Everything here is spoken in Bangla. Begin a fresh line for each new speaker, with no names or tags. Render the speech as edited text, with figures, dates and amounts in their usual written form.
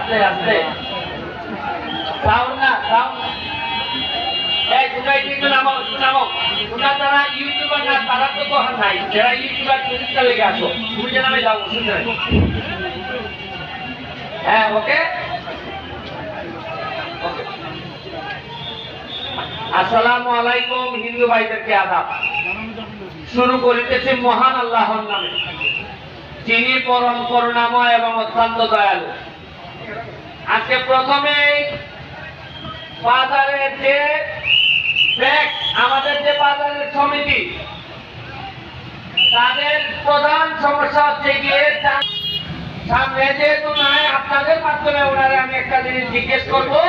আস্তে আস্তে সাউন্ড না সাউন্ড এই তোমরা একটু নামো তোমরা যারা ইউটিউবার না তারা তো তখন নাই যারা ইউটিউবার প্রতিষ্ঠা লেগে আসো তুমি যে নামে যাও শুনতে হ্যাঁ ওকে আসসালামু আলাইকুম হিন্দু ভাইদেরকে আদাব শুরু করিতেছি মহান আল্লাহর নামে যিনি পরম করুণাময় এবং অত্যন্ত দয়ালু আজকে প্রথমে বাজারের যে আমাদের যে বাজারের সমিতি তাদের প্রধান সমস্যা হচ্ছে গিয়ে সামনে যেহেতু নাই আপনাদের মাধ্যমে ওনারে আমি একটা জিনিস জিজ্ঞেস করবো